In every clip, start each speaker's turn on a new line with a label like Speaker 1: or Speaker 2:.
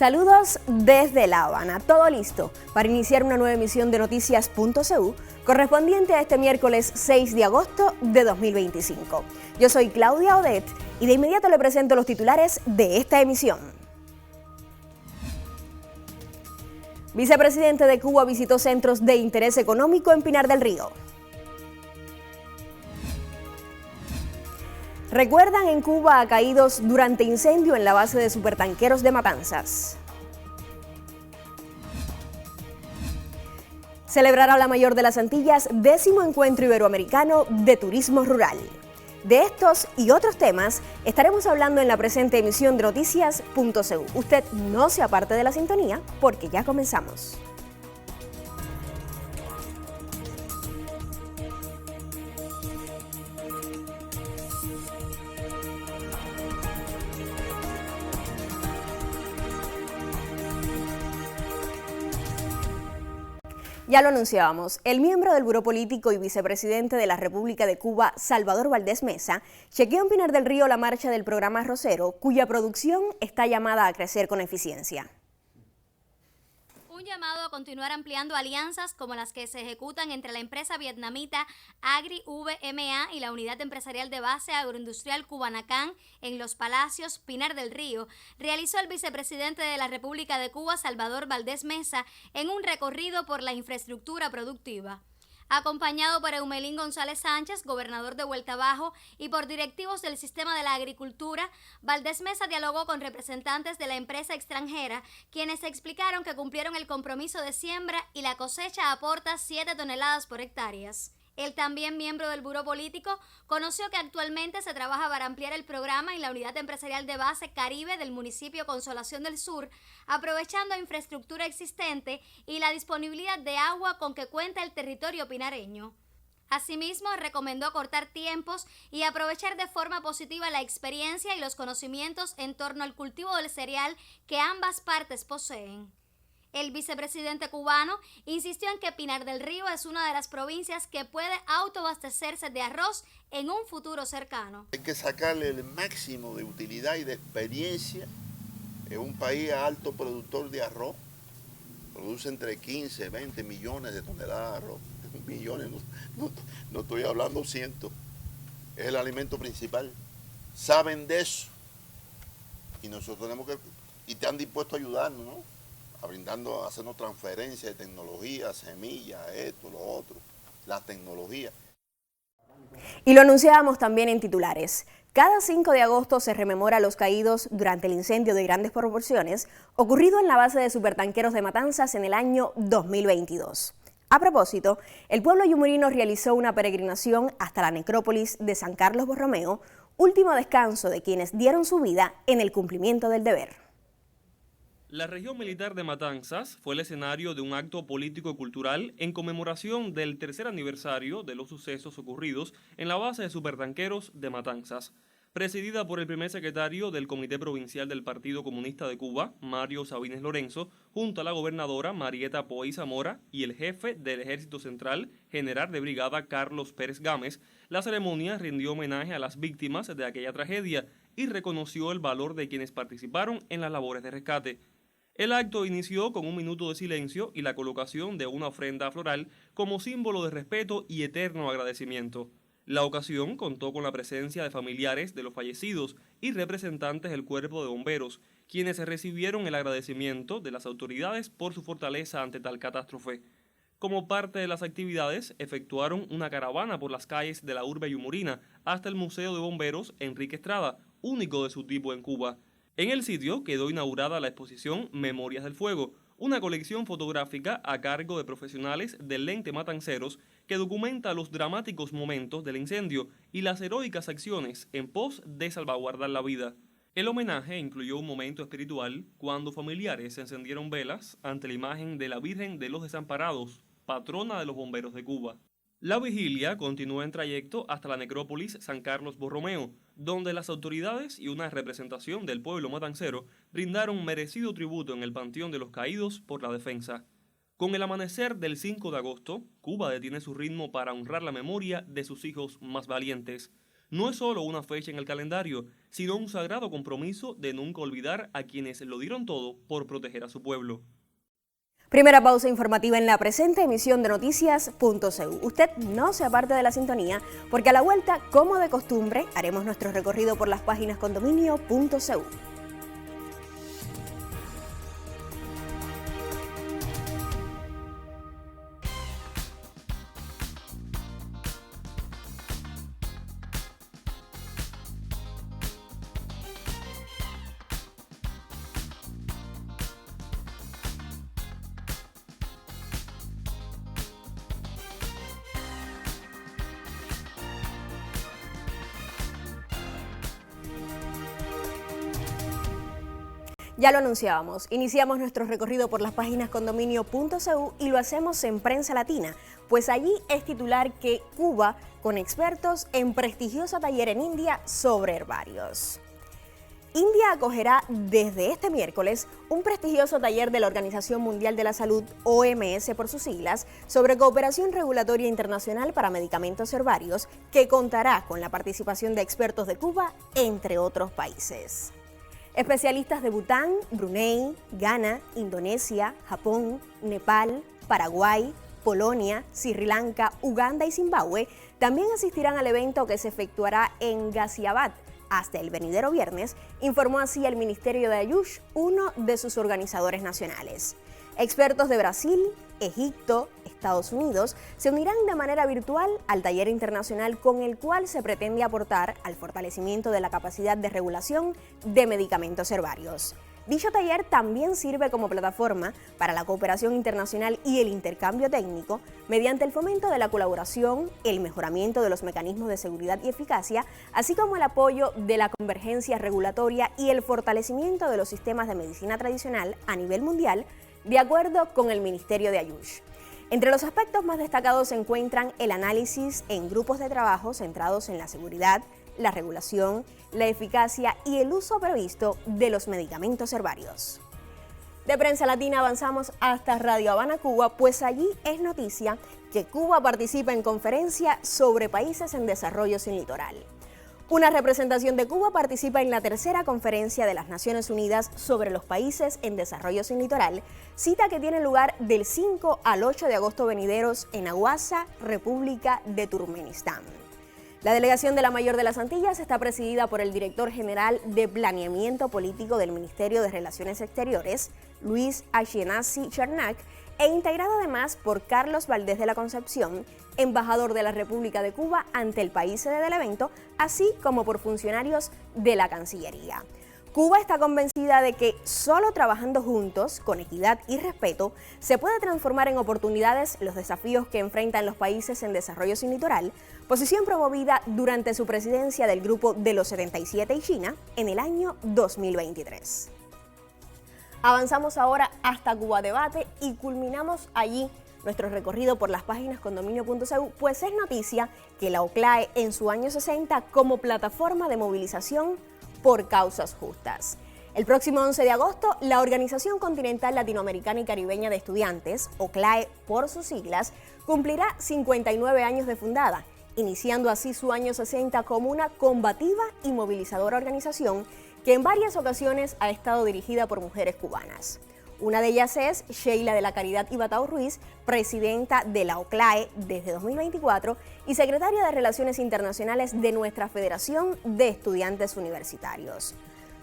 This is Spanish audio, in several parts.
Speaker 1: Saludos desde La Habana, todo listo para iniciar una nueva emisión de Noticias.cu correspondiente a este miércoles 6 de agosto de 2025. Yo soy Claudia Odet y de inmediato le presento los titulares de esta emisión. Vicepresidente de Cuba visitó centros de interés económico en Pinar del Río. Recuerdan en Cuba a caídos durante incendio en la base de supertanqueros de Matanzas. Celebrará la mayor de las Antillas 10º Encuentro Iberoamericano de Turismo Rural. De estos y otros temas estaremos hablando en la presente emisión de Noticias.cu. Usted no se aparte de la sintonía porque ya comenzamos. Ya lo anunciábamos, el miembro del Buró Político y vicepresidente de la República de Cuba, Salvador Valdés Mesa, chequeó en Pinar del Río la marcha del programa Arrocero, cuya producción está llamada a crecer con eficiencia.
Speaker 2: Un llamado a continuar ampliando alianzas como las que se ejecutan entre la empresa vietnamita Agri VMA y la Unidad Empresarial de Base Agroindustrial Cubanacán en Los Palacios, Pinar del Río, realizó el vicepresidente de la República de Cuba, Salvador Valdés Mesa, en un recorrido por la infraestructura productiva. Acompañado por Eumelín González Sánchez, gobernador de Vuelta Abajo, y por directivos del sistema de la agricultura, Valdés Mesa dialogó con representantes de la empresa extranjera, quienes explicaron que cumplieron el compromiso de siembra y la cosecha aporta 7 toneladas por hectáreas. El también miembro del Buró Político conoció que actualmente se trabaja para ampliar el programa en la Unidad Empresarial de Base Caribe del municipio Consolación del Sur, aprovechando infraestructura existente y la disponibilidad de agua con que cuenta el territorio pinareño. Asimismo, recomendó cortar tiempos y aprovechar de forma positiva la experiencia y los conocimientos en torno al cultivo del cereal que ambas partes poseen. El vicepresidente cubano insistió en que Pinar del Río es una de las provincias que puede autoabastecerse de arroz en un futuro cercano.
Speaker 3: Hay que sacarle el máximo de utilidad y de experiencia. Es un país alto productor de arroz. Produce entre 15 y 20 millones de toneladas de arroz. Millones, no estoy hablando cientos. Es el alimento principal. Saben de eso. Y nosotros tenemos que... Y están dispuestos a ayudarnos, ¿no? A hacernos transferencias de tecnología, semillas, esto, lo otro, la tecnología.
Speaker 1: Y lo anunciábamos también en titulares. Cada 5 de agosto se rememora los caídos durante el incendio de grandes proporciones ocurrido en la base de supertanqueros de Matanzas en el año 2022. A propósito, el pueblo yumurino realizó una peregrinación hasta la necrópolis de San Carlos Borromeo, último descanso de quienes dieron su vida en el cumplimiento del deber.
Speaker 4: La región militar de Matanzas fue el escenario de un acto político-cultural en conmemoración del tercer aniversario de los sucesos ocurridos en la base de supertanqueros de Matanzas. Presidida por el primer secretario del Comité Provincial del Partido Comunista de Cuba, Mario Sabines Lorenzo, junto a la gobernadora Marieta Poey Zamora y el jefe del Ejército Central, general de brigada Carlos Pérez Gámez, la ceremonia rindió homenaje a las víctimas de aquella tragedia y reconoció el valor de quienes participaron en las labores de rescate. El acto inició con un minuto de silencio y la colocación de una ofrenda floral como símbolo de respeto y eterno agradecimiento. La ocasión contó con la presencia de familiares de los fallecidos y representantes del cuerpo de bomberos, quienes recibieron el agradecimiento de las autoridades por su fortaleza ante tal catástrofe. Como parte de las actividades, efectuaron una caravana por las calles de la urbe yumurina hasta el Museo de Bomberos Enrique Estrada, único de su tipo en Cuba. En el sitio quedó inaugurada la exposición Memorias del Fuego, una colección fotográfica a cargo de profesionales del Lente Matanceros que documenta los dramáticos momentos del incendio y las heroicas acciones en pos de salvaguardar la vida. El homenaje incluyó un momento espiritual cuando familiares encendieron velas ante la imagen de la Virgen de los Desamparados, patrona de los bomberos de Cuba. La vigilia continuó en trayecto hasta la necrópolis San Carlos Borromeo, donde las autoridades y una representación del pueblo matancero brindaron merecido tributo en el Panteón de los Caídos por la defensa. Con el amanecer del 5 de agosto, Cuba detiene su ritmo para honrar la memoria de sus hijos más valientes. no es solo una fecha en el calendario, sino un sagrado compromiso de nunca olvidar a quienes lo dieron todo por proteger a su pueblo.
Speaker 1: Primera pausa informativa en la presente emisión de Noticias.cu. Usted no se aparte de la sintonía, porque a la vuelta, como de costumbre, haremos nuestro recorrido por las páginas condominio.cu. Ya lo anunciábamos, iniciamos nuestro recorrido por las páginas condominio.cu y lo hacemos en Prensa Latina, pues allí es titular que Cuba con expertos en prestigioso taller en India sobre herbarios. India acogerá desde este miércoles un prestigioso taller de la Organización Mundial de la Salud, OMS por sus siglas, sobre cooperación regulatoria internacional para medicamentos herbarios, que contará con la participación de expertos de Cuba, entre otros países. Especialistas de Bután, Brunei, Ghana, Indonesia, Japón, Nepal, Paraguay, Polonia, Sri Lanka, Uganda y Zimbabue también asistirán al evento que se efectuará en Ghaziabad hasta el venidero viernes, informó así el Ministerio de Ayush, uno de sus organizadores nacionales. Expertos de Brasil, Egipto, Estados Unidos se unirán de manera virtual al taller internacional con el cual se pretende aportar al fortalecimiento de la capacidad de regulación de medicamentos herbarios. Dicho taller también sirve como plataforma para la cooperación internacional y el intercambio técnico mediante el fomento de la colaboración, el mejoramiento de los mecanismos de seguridad y eficacia, así como el apoyo de la convergencia regulatoria y el fortalecimiento de los sistemas de medicina tradicional a nivel mundial, de acuerdo con el Ministerio de Ayush. Entre los aspectos más destacados se encuentran el análisis en grupos de trabajo centrados en la seguridad, la regulación, la eficacia y el uso previsto de los medicamentos herbarios. De Prensa Latina avanzamos hasta Radio Habana, Cuba, pues allí es noticia que Cuba participa en conferencia sobre países en desarrollo sin litoral. Una representación de Cuba participa en la tercera conferencia de las Naciones Unidas sobre los países en desarrollo sin litoral, cita que tiene lugar del 5 al 8 de agosto venideros en Aguasa, República de Turkmenistán. La delegación de la Mayor de las Antillas está presidida por el director general de Planeamiento Político del Ministerio de Relaciones Exteriores, Luis Ashkenazi Chernak, e integrada además por Carlos Valdés de la Concepción, embajador de la República de Cuba ante el país sede del evento, así como por funcionarios de la Cancillería. Cuba está convencida de que solo trabajando juntos, con equidad y respeto, se puede transformar en oportunidades los desafíos que enfrentan los países en desarrollo sin litoral, posición promovida durante su presidencia del Grupo de los 77 y China en el año 2023. Avanzamos ahora hasta Cuba Debate y culminamos allí nuestro recorrido por las páginas condominio.cu, pues es noticia que la OCLAE en su año 60 como plataforma de movilización por causas justas. El próximo 11 de agosto, la Organización Continental Latinoamericana y Caribeña de Estudiantes, OCLAE por sus siglas, cumplirá 59 años de fundada, iniciando así su año 60 como una combativa y movilizadora organización que en varias ocasiones ha estado dirigida por mujeres cubanas. Una de ellas es Sheila de la Caridad Ibatao Ruiz, presidenta de la OCLAE desde 2024 y secretaria de Relaciones Internacionales de nuestra Federación de Estudiantes Universitarios.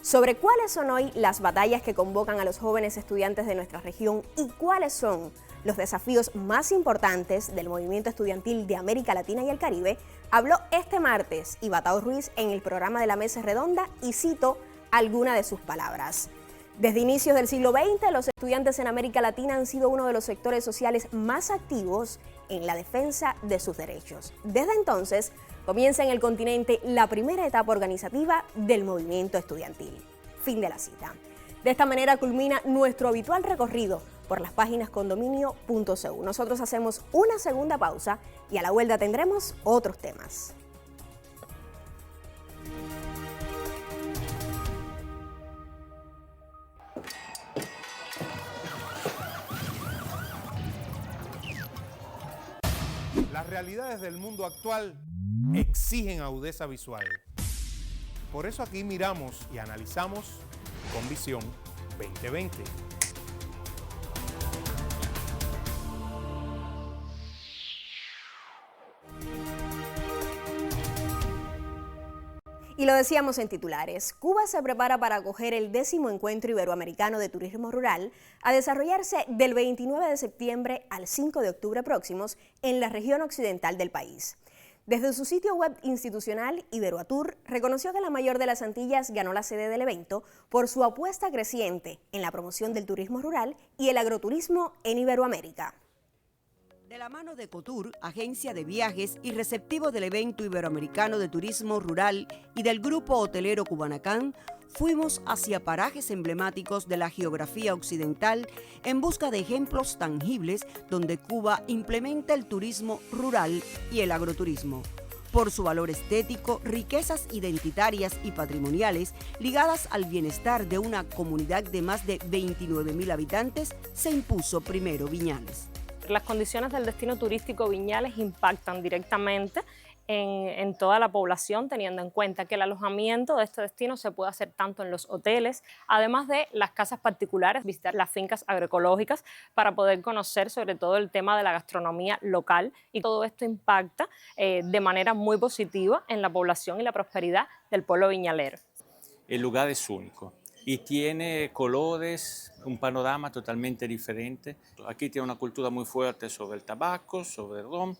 Speaker 1: Sobre cuáles son hoy las batallas que convocan a los jóvenes estudiantes de nuestra región y cuáles son los desafíos más importantes del movimiento estudiantil de América Latina y el Caribe, habló este martes Ibatao Ruiz en el programa de la Mesa Redonda y cito algunas de sus palabras. Desde inicios del siglo XX, los estudiantes en América Latina han sido uno de los sectores sociales más activos en la defensa de sus derechos. Desde entonces, comienza en el continente la primera etapa organizativa del movimiento estudiantil. Fin de la cita. De esta manera culmina nuestro habitual recorrido por las páginas condominio.cu. Nosotros hacemos una segunda pausa y a la vuelta tendremos otros temas.
Speaker 5: Las realidades del mundo actual exigen agudeza visual. Por eso aquí miramos y analizamos con Visión 2020.
Speaker 1: Y lo decíamos en titulares, Cuba se prepara para acoger el 10º Encuentro Iberoamericano de Turismo Rural a desarrollarse del 29 de septiembre al 5 de octubre próximos en la región occidental del país. Desde su sitio web institucional, Iberoatur reconoció que la mayor de las Antillas ganó la sede del evento por su apuesta creciente en la promoción del turismo rural y el agroturismo en Iberoamérica.
Speaker 6: De la mano de Cotur, agencia de viajes y receptivo del evento iberoamericano de turismo rural y del grupo hotelero Cubanacán, fuimos hacia parajes emblemáticos de la geografía occidental en busca de ejemplos tangibles donde Cuba implementa el turismo rural y el agroturismo. Por su valor estético, riquezas identitarias y patrimoniales ligadas al bienestar de una comunidad de más de 29.000 habitantes, se impuso primero Viñales.
Speaker 7: Las condiciones del destino turístico Viñales impactan directamente en toda la población, teniendo en cuenta que el alojamiento de este destino se puede hacer tanto en los hoteles, además de las casas particulares, visitar las fincas agroecológicas para poder conocer sobre todo el tema de la gastronomía local, y todo esto impacta de manera muy positiva en la población y la prosperidad del pueblo viñalero.
Speaker 8: El lugar es único y tiene colores, un panorama totalmente diferente. Aquí tiene una cultura muy fuerte sobre el tabaco, sobre el ron.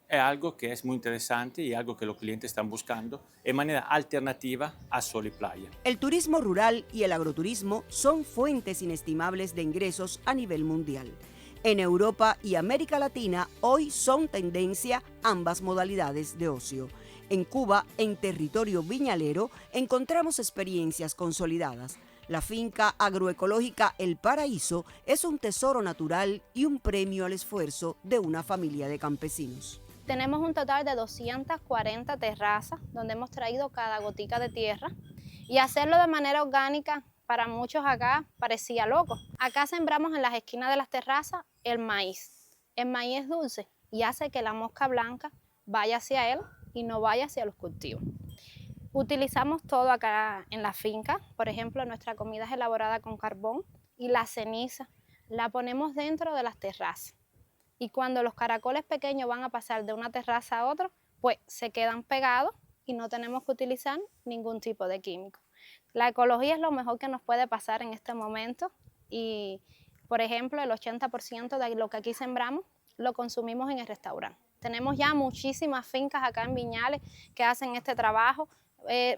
Speaker 8: Es algo que es muy interesante y algo que los clientes están buscando de manera alternativa a sol y playa.
Speaker 6: El turismo rural y el agroturismo son fuentes inestimables de ingresos a nivel mundial. En Europa y América Latina hoy son tendencia ambas modalidades de ocio. En Cuba, en territorio viñalero, encontramos experiencias consolidadas. La finca agroecológica El Paraíso es un tesoro natural y un premio al esfuerzo de una familia de campesinos.
Speaker 9: Tenemos un total de 240 terrazas donde hemos traído cada gotica de tierra, y hacerlo de manera orgánica para muchos acá parecía loco. Acá sembramos en las esquinas de las terrazas el maíz. El maíz es dulce y hace que la mosca blanca vaya hacia él y no vaya hacia los cultivos. Utilizamos todo acá en la finca. Por ejemplo, nuestra comida es elaborada con carbón y la ceniza la ponemos dentro de las terrazas. Y cuando los caracoles pequeños van a pasar de una terraza a otra, pues se quedan pegados y no tenemos que utilizar ningún tipo de químico. La ecología es lo mejor que nos puede pasar en este momento y, por ejemplo, el 80% de lo que aquí sembramos lo consumimos en el restaurante. Tenemos ya muchísimas fincas acá en Viñales que hacen este trabajo.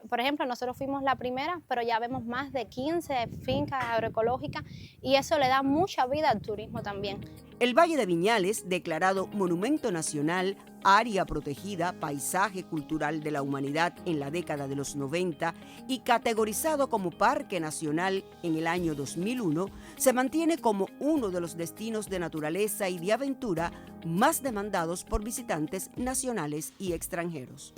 Speaker 9: Por ejemplo, nosotros fuimos la primera, pero ya vemos más de 15 fincas agroecológicas y eso le da mucha vida al turismo también.
Speaker 6: El Valle de Viñales, declarado Monumento Nacional, Área Protegida, Paisaje Cultural de la Humanidad en la década de los 90 y categorizado como Parque Nacional en el año 2001, se mantiene como uno de los destinos de naturaleza y de aventura más demandados por visitantes nacionales y extranjeros.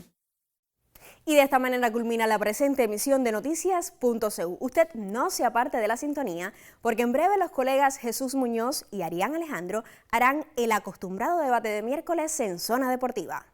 Speaker 1: Y de esta manera culmina la presente emisión de Noticias.cu. Usted no se aparte de la sintonía, porque en breve los colegas Jesús Muñoz y Arián Alejandro harán el acostumbrado debate de miércoles en Zona Deportiva.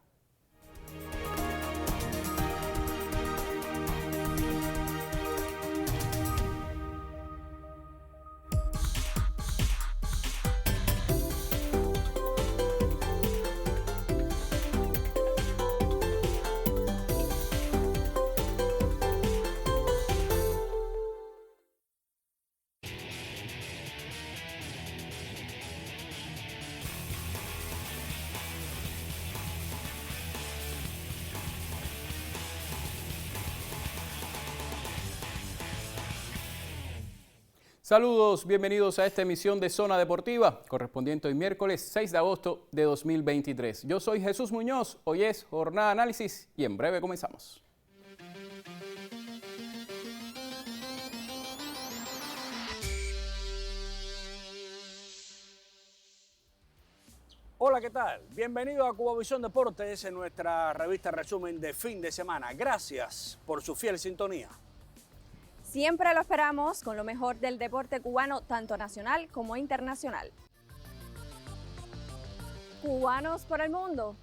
Speaker 10: Saludos, bienvenidos a esta emisión de Zona Deportiva, correspondiente hoy miércoles 6 de agosto de 2023. Yo soy Jesús Muñoz, hoy es Jornada Análisis y en breve comenzamos.
Speaker 11: Hola, ¿qué tal? Bienvenido a Cubavisión Deportes en nuestra revista resumen de fin de semana. Gracias por su fiel sintonía.
Speaker 12: Siempre lo esperamos con lo mejor del deporte cubano, tanto nacional como internacional. Cubanos por el mundo.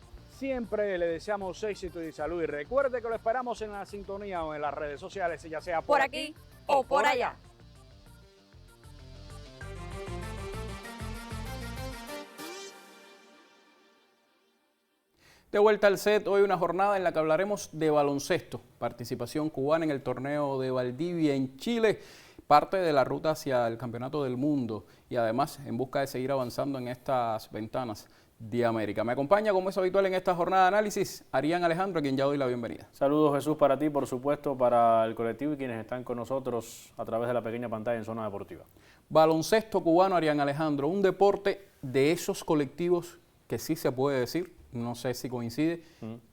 Speaker 11: siempre le deseamos éxito y salud. Y recuerde que lo esperamos en la sintonía o en las redes sociales, ya sea
Speaker 12: por aquí o por allá.
Speaker 10: De vuelta al set, hoy una jornada en la que hablaremos de baloncesto, participación cubana en el torneo de Valdivia en Chile, parte de la ruta hacia el Campeonato del Mundo y además en busca de seguir avanzando en estas ventanas de América. Me acompaña, como es habitual en esta jornada de análisis, Arián Alejandro, a quien ya doy la bienvenida.
Speaker 13: Saludos, Jesús, para ti, por supuesto, para el colectivo y quienes están con nosotros a través de la pequeña pantalla en Zona Deportiva.
Speaker 10: Baloncesto cubano, Arián Alejandro, un deporte de esos colectivos que sí se puede decir, no sé si coincide,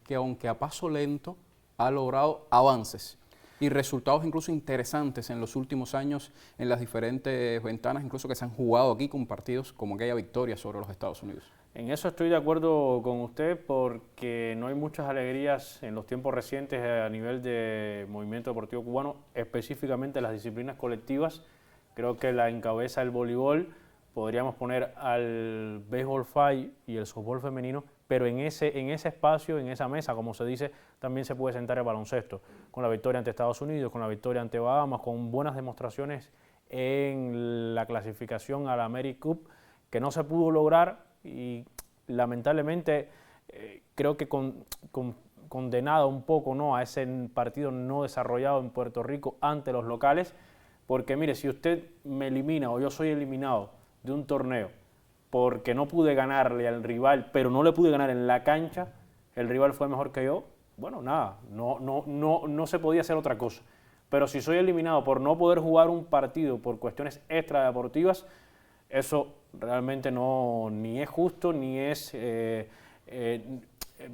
Speaker 10: que aunque a paso lento ha logrado avances y resultados incluso interesantes en los últimos años en las diferentes ventanas, incluso que se han jugado aquí con partidos como aquella victoria sobre los Estados Unidos.
Speaker 13: En eso estoy de acuerdo con usted porque no hay muchas alegrías en los tiempos recientes a nivel de movimiento deportivo cubano, específicamente las disciplinas colectivas. Creo que la encabeza el voleibol, podríamos poner al béisbol FAI y el softball femenino, pero en ese espacio, en esa mesa, como se dice, también se puede sentar el baloncesto, con la victoria ante Estados Unidos, con la victoria ante Bahamas, con buenas demostraciones en la clasificación a la America Cup, que no se pudo lograr y lamentablemente creo que condenado un poco, ¿no?, a ese partido no desarrollado en Puerto Rico ante los locales, porque mire, si usted me elimina o yo soy eliminado de un torneo porque no pude ganarle al rival, pero no le pude ganar en la cancha, el rival fue mejor que yo, bueno, nada, no se podía hacer otra cosa. Pero si soy eliminado por no poder jugar un partido por cuestiones extradeportivas, eso realmente ni es justo, ni es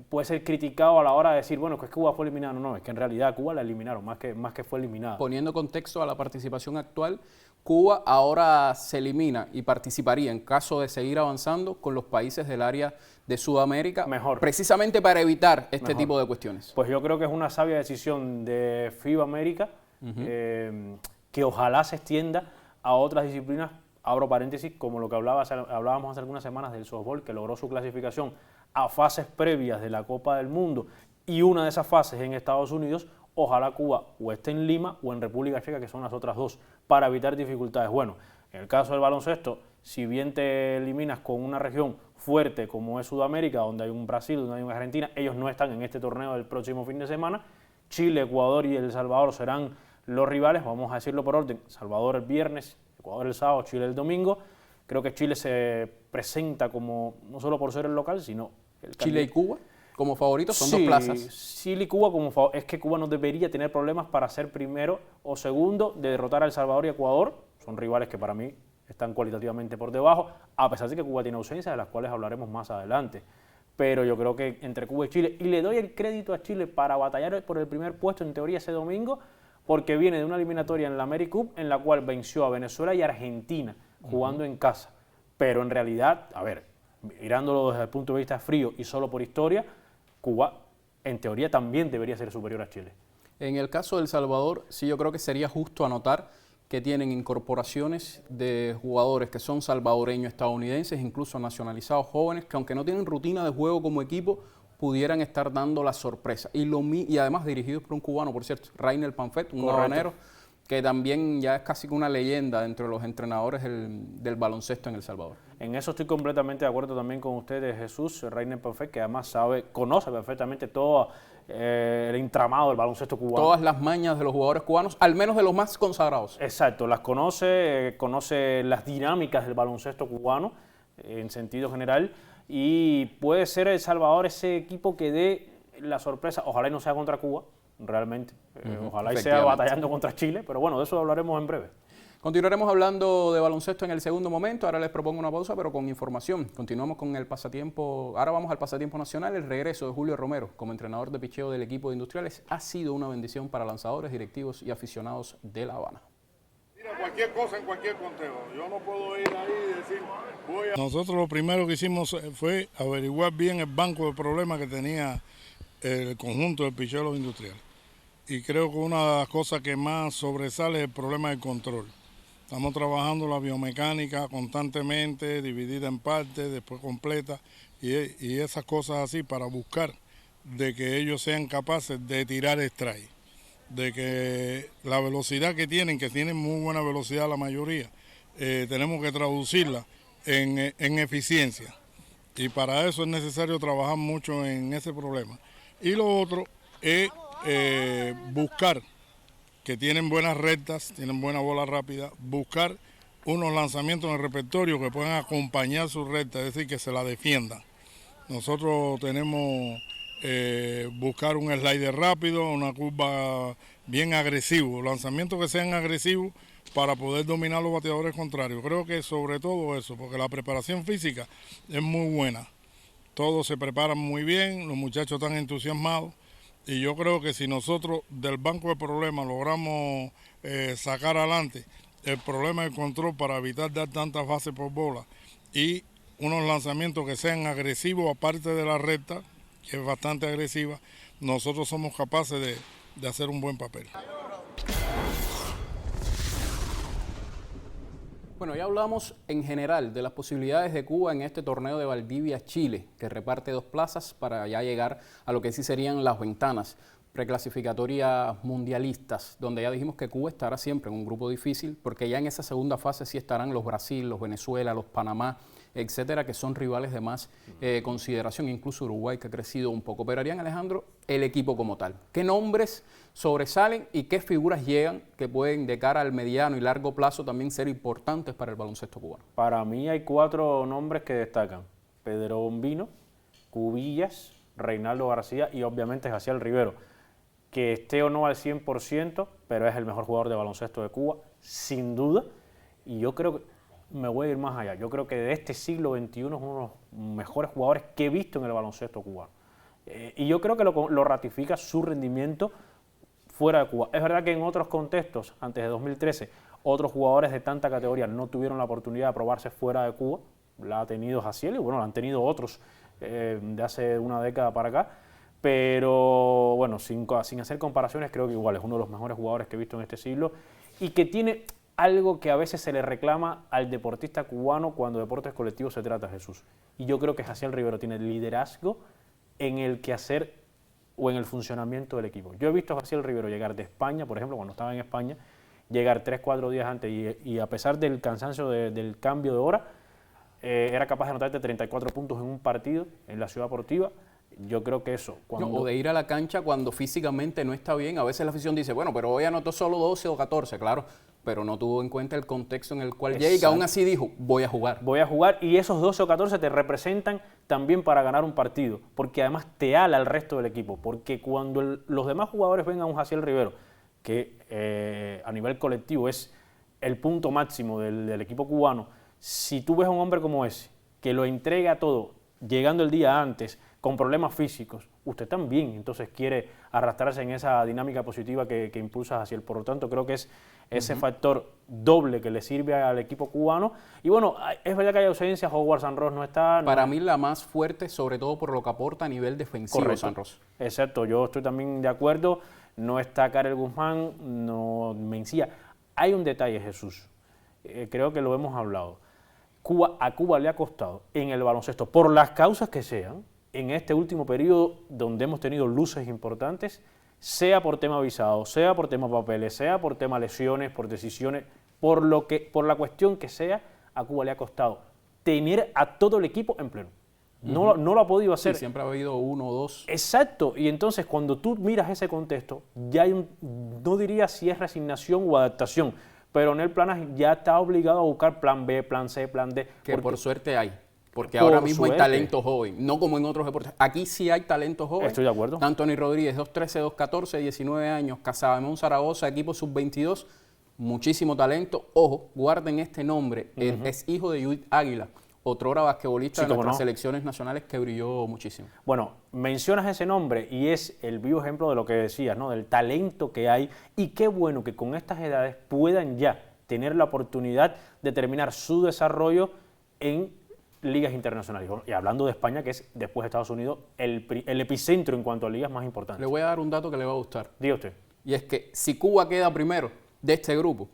Speaker 13: puede ser criticado a la hora de decir, bueno, que es que Cuba fue eliminado. No, es que en realidad Cuba la eliminaron, más que fue eliminada.
Speaker 10: Poniendo contexto a la participación actual, Cuba ahora se elimina y participaría en caso de seguir avanzando con los países del área de Sudamérica,
Speaker 13: mejor,
Speaker 10: precisamente para evitar este tipo de cuestiones.
Speaker 13: Pues yo creo que es una sabia decisión de FIBA América, que ojalá se extienda a otras disciplinas. Abro paréntesis, como lo que hablábamos hace algunas semanas del softball, que logró su clasificación a fases previas de la Copa del Mundo, y una de esas fases en Estados Unidos. Ojalá Cuba o esté en Lima o en República Checa, que son las otras dos, para evitar dificultades. Bueno, en el caso del baloncesto, si bien te eliminas con una región fuerte como es Sudamérica, donde hay un Brasil, donde hay una Argentina, ellos no están en este torneo del próximo fin de semana. Chile, Ecuador y El Salvador serán los rivales, vamos a decirlo por orden. Salvador el viernes, Ecuador el sábado, Chile el domingo. Creo que Chile se presenta como, no solo por ser el local, sino el
Speaker 10: Chile y Cuba como favoritos, son dos plazas.
Speaker 13: Chile y Cuba como favoritos. Es que Cuba no debería tener problemas para ser primero o segundo de derrotar a El Salvador y Ecuador. Son rivales que para mí están cualitativamente por debajo, a pesar de que Cuba tiene ausencias, de las cuales hablaremos más adelante. Pero yo creo que entre Cuba y Chile, y le doy el crédito a Chile para batallar por el primer puesto en teoría ese domingo, porque viene de una eliminatoria en la America Cup en la cual venció a Venezuela y Argentina jugando en casa. Pero en realidad, a ver, mirándolo desde el punto de vista frío y solo por historia, Cuba, en teoría, también debería ser superior a Chile.
Speaker 10: En el caso de El Salvador, sí, yo creo que sería justo anotar que tienen incorporaciones de jugadores que son salvadoreños, estadounidenses, incluso nacionalizados jóvenes, que aunque no tienen rutina de juego como equipo, pudieran estar dando la sorpresa. Y además dirigidos por un cubano, por cierto, Rainer Panfet, un habanero, que también ya es casi que una leyenda dentro de los entrenadores del baloncesto en El Salvador.
Speaker 13: En eso estoy completamente de acuerdo también con ustedes, Jesús. Rainer Panfet, que además conoce perfectamente todo el entramado del baloncesto cubano.
Speaker 10: Todas las mañas de los jugadores cubanos, al menos de los más consagrados.
Speaker 13: Exacto, las conoce las dinámicas del baloncesto cubano en sentido general, y puede ser El Salvador ese equipo que dé la sorpresa. Ojalá y no sea contra Cuba, realmente. Ojalá y sea batallando contra Chile, pero bueno, de eso hablaremos en breve.
Speaker 10: Continuaremos hablando de baloncesto en el segundo momento. Ahora les propongo una pausa, pero con información. Continuamos con el pasatiempo. Ahora vamos al pasatiempo nacional. El regreso de Julio Romero como entrenador de picheo del equipo de Industriales ha sido una bendición para lanzadores, directivos y aficionados de La Habana.
Speaker 14: Mira, cualquier cosa en cualquier conteo. Yo no puedo ir ahí y decir, Nosotros lo primero que hicimos fue averiguar bien el banco de problemas que tenía el conjunto del picheo de los Industriales. Y creo que una de las cosas que más sobresale es el problema del control. Estamos trabajando la biomecánica constantemente, dividida en partes, después completa, y esas cosas así para buscar de que ellos sean capaces de tirar strike, de que la velocidad que tienen muy buena velocidad la mayoría, tenemos que traducirla en eficiencia. Y para eso es necesario trabajar mucho en ese problema. Y lo otro es buscar, que tienen buenas rectas, tienen buena bola rápida, buscar unos lanzamientos en el repertorio que puedan acompañar su recta, es decir, que se la defiendan. Nosotros tenemos buscar un slider rápido, una curva bien agresivo, lanzamientos que sean agresivos para poder dominar los bateadores contrarios. Creo que sobre todo eso, porque la preparación física es muy buena. Todos se preparan muy bien, los muchachos están entusiasmados y yo creo que si nosotros del banco de problemas logramos sacar adelante el problema del control para evitar dar tantas bases por bola y unos lanzamientos que sean agresivos aparte de la recta, que es bastante agresiva, nosotros somos capaces de hacer un buen papel.
Speaker 10: Bueno, ya hablamos en general de las posibilidades de Cuba en este torneo de Valdivia, Chile, que reparte 2 plazas para ya llegar a lo que sí serían las ventanas preclasificatorias mundialistas, donde ya dijimos que Cuba estará siempre en un grupo difícil, porque ya en esa segunda fase sí estarán los Brasil, los Venezuela, los Panamá, etcétera, que son rivales de más consideración, incluso Uruguay, que ha crecido un poco. Pero Arián, Alejandro, el equipo como tal, ¿qué nombres sobresalen y qué figuras llegan que pueden de cara al mediano y largo plazo también ser importantes para el baloncesto cubano?
Speaker 13: Para mí hay 4 nombres que destacan: Pedro Bombino, Cubillas, Reinaldo García y obviamente Jaciel Rivero, que esté o no al 100%, pero es el mejor jugador de baloncesto de Cuba, sin duda, y yo creo que me voy a ir más allá. Yo creo que de este siglo XXI es uno de los mejores jugadores que he visto en el baloncesto cubano. Y yo creo que lo ratifica su rendimiento fuera de Cuba. Es verdad que en otros contextos, antes de 2013, otros jugadores de tanta categoría no tuvieron la oportunidad de probarse fuera de Cuba. La ha tenido Jaciel y bueno, la han tenido otros de hace una década para acá. Pero bueno, sin hacer comparaciones, creo que igual es uno de los mejores jugadores que he visto en este siglo y que tiene algo que a veces se le reclama al deportista cubano cuando deportes colectivos se trata, Jesús. Y yo creo que Jaciel Rivero tiene liderazgo en el quehacer o en el funcionamiento del equipo. Yo he visto a Jaciel Rivero llegar de España, por ejemplo, cuando estaba en España, llegar 3-4 días antes y a pesar del cansancio del cambio de hora, era capaz de anotarte 34 puntos en un partido en la Ciudad Deportiva. Yo creo que eso...
Speaker 10: O de ir a la cancha cuando físicamente no está bien. A veces la afición dice, bueno, pero hoy anotó solo 12 o 14, claro, pero no tuvo en cuenta el contexto en el cual llega y que aún así dijo, voy a jugar.
Speaker 13: Voy a jugar, y esos 12 o 14 te representan también para ganar un partido, porque además te ala al resto del equipo, porque cuando los demás jugadores ven a un Jaciel Rivero, que a nivel colectivo es el punto máximo del equipo cubano, si tú ves a un hombre como ese, que lo entrega todo, llegando el día antes, con problemas físicos, usted también entonces quiere arrastrarse en esa dinámica positiva que impulsa hacia él. Por lo tanto, creo que es ese factor doble que le sirve al equipo cubano. Y bueno, es verdad que hay ausencias, Howard Sanros no está.
Speaker 10: Para mí la más fuerte, sobre todo por lo que aporta a nivel defensivo.
Speaker 13: Correcto.
Speaker 10: Sanros.
Speaker 13: Exacto, yo estoy también de acuerdo. No está Karel Guzmán, no Mencía. Hay un detalle, Jesús, creo que lo hemos hablado. A Cuba le ha costado en el baloncesto, por las causas que sean, en este último periodo donde hemos tenido luces importantes, sea por tema visado, sea por tema papeles, sea por tema lesiones, por decisiones, por la cuestión que sea, a Cuba le ha costado tener a todo el equipo en pleno. No lo ha podido hacer.
Speaker 10: Sí, siempre ha habido 1 o 2.
Speaker 13: Exacto, y entonces cuando tú miras ese contexto, ya hay no diría si es resignación o adaptación, pero Nel Planas ya está obligado a buscar plan B, plan C, plan D.
Speaker 10: Que por suerte hay. Porque ahora mismo hay talento joven, no como en otros deportes. Aquí sí hay talento joven.
Speaker 13: Estoy de acuerdo.
Speaker 10: Anthony Rodríguez, 2'13", 2'14", 19 años. Casademón Zaragoza, equipo sub-22, muchísimo talento. Ojo, guarden este nombre, es hijo de Judith Águila, otrora basquetbolista de nuestras selecciones nacionales que brilló muchísimo.
Speaker 13: Bueno, mencionas ese nombre y es el vivo ejemplo de lo que decías, ¿no? Del talento que hay, y qué bueno que con estas edades puedan ya tener la oportunidad de terminar su desarrollo en ligas internacionales. Y hablando de España, que es después de Estados Unidos el epicentro en cuanto a ligas más importantes.
Speaker 10: Le voy a dar un dato que le va a gustar.
Speaker 13: Diga usted.
Speaker 10: Y es que si Cuba queda primero de este grupo,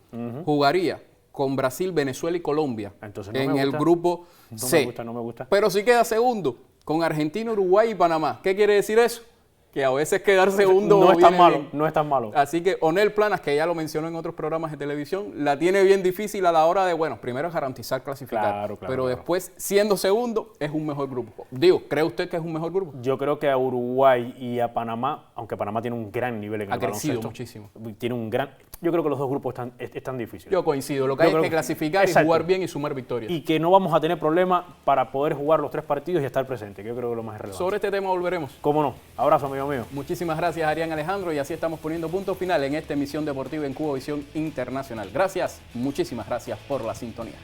Speaker 10: jugaría con Brasil, Venezuela y Colombia.
Speaker 13: Entonces no
Speaker 10: en
Speaker 13: me
Speaker 10: el
Speaker 13: gusta.
Speaker 10: grupo C.
Speaker 13: No me gusta.
Speaker 10: Pero sí queda segundo con Argentina, Uruguay y Panamá. ¿Qué quiere decir eso? Que a veces quedar segundo
Speaker 13: no es tan
Speaker 10: viene
Speaker 13: malo,
Speaker 10: bien.
Speaker 13: no es tan malo.
Speaker 10: Así que Onel Planas, que ya lo mencionó en otros programas de televisión, la tiene bien difícil a la hora de, bueno, primero es garantizar clasificar, pero después, siendo segundo, es un mejor grupo. Digo, ¿cree usted que es un mejor grupo?
Speaker 13: Yo creo que a Uruguay y a Panamá, aunque Panamá tiene un gran nivel en el baloncesto.
Speaker 10: Ha crecido muchísimo.
Speaker 13: Tiene un gran... Yo creo que los dos grupos están difíciles.
Speaker 10: Yo coincido, lo que hay es que clasificar y jugar bien y sumar victorias.
Speaker 13: Y que no vamos a tener problema para poder jugar los 3 partidos y estar presente, que yo creo que es lo más relevante.
Speaker 10: Sobre este tema volveremos.
Speaker 13: ¿Cómo no? Abrazo, amigo mío.
Speaker 10: Muchísimas gracias, Arián Alejandro, y así estamos poniendo punto final en esta emisión deportiva en Cubavisión Internacional. Gracias, muchísimas gracias por la sintonía.